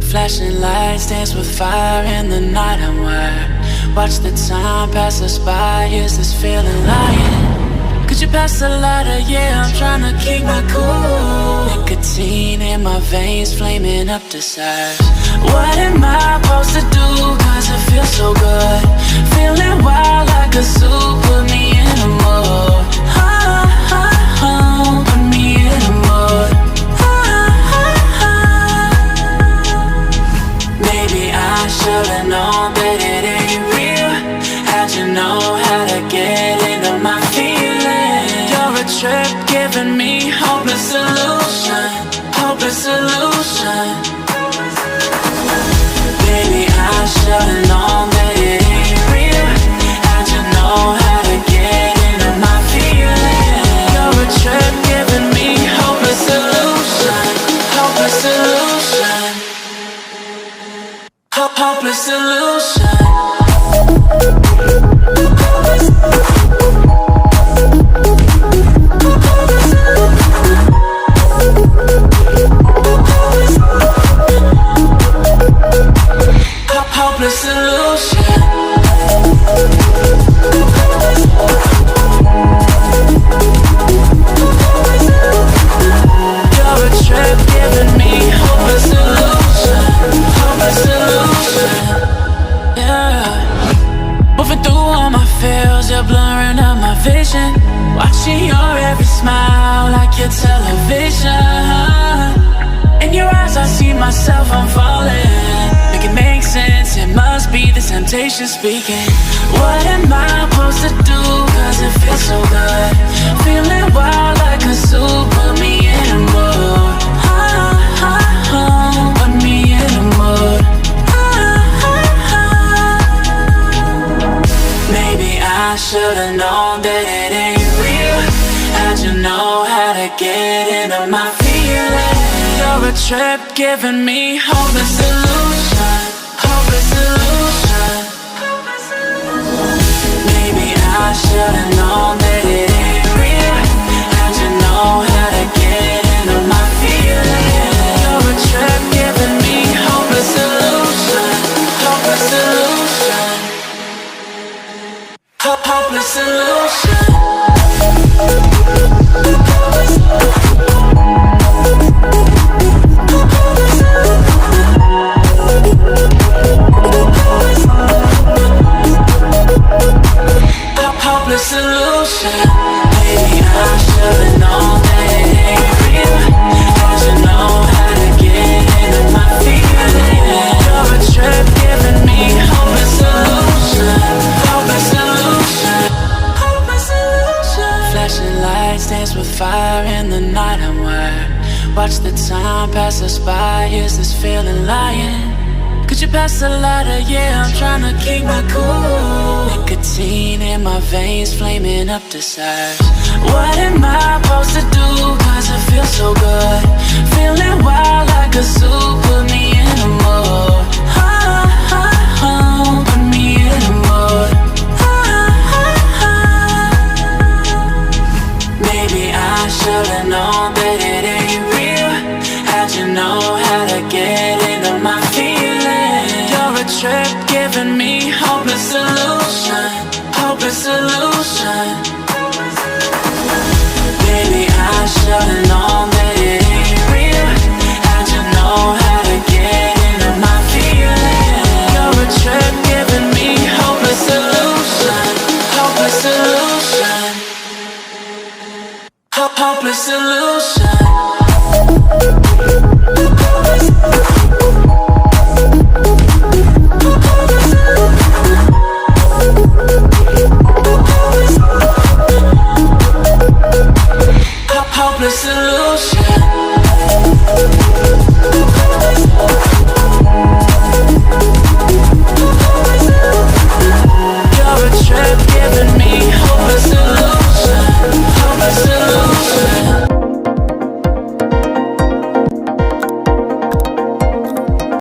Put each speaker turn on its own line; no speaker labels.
Flashing lights dance with fire in the night. I'm wired. Watch the time pass us by. Is this feeling lying? Could you pass the lighter? Yeah, I'm trying to keep my cool. Nicotine in my veins, flaming up desires. What am I supposed to do? Cause it feels so good. Feeling wild like a zoo. Put me in a mood. Put me in a mood. Maybe I should've known that it ain't real. How'd you know how to get into my feelings? You're a trip giving me hopeless solution. Hopeless solution. Baby, I should've known that it ain't real. How'd you know how to get into my feelings? You're a trip giving me hopeless solution. Hopeless solution. Hopeless solution. Hopeless solution. You're a trip giving me hopeless solution. Hopeless solution. Yeah. Moving through all my feels, you're blurring out my vision. Watching your every smile like your television. In your eyes I see myself, I'm falling. Make it make sense, it must be the temptation speaking. What am I supposed to do? Cause it feels so good. Feeling wild like a zoo. Put me in a mood. Put me in a mood. Maybe I should've known that it ain't real. How'd you know how to get into my feelings? You're a trip giving me hopeless solution. Hopeless solution. Maybe I should've known that it ain't real. How'd you know how to get into my feelings? You're a trip giving me hopeless solution. Hopeless solution. Hopeless solution. Hopeless solution. Maybe I should've known that it ain't real. How'd you know how to get into my feelings? You're a trip giving me hopeless solution. Hopeless solution. Hopeless solution. Flashing lights dance with fire in the night. I'm wired. Watch the time pass us by. Is this feeling lying? Could you pass the lighter? Yeah, I'm trying to keep my cool. Nicotine in my veins, flaming up desires. What am I supposed to do? Cause it feels so good. Feeling wild like a zoo. Put me in a mood. Put me in a mood. Maybe I should've known that it ain't real. How'd you know how to get into my feelings? You're a trip giving me hopeless solution. Hopeless solution. Baby, I should've known that it ain't real. How'd you know how to get into my feelings? You're a trip giving me hopeless solution. Hopeless solution. Hopeless solution.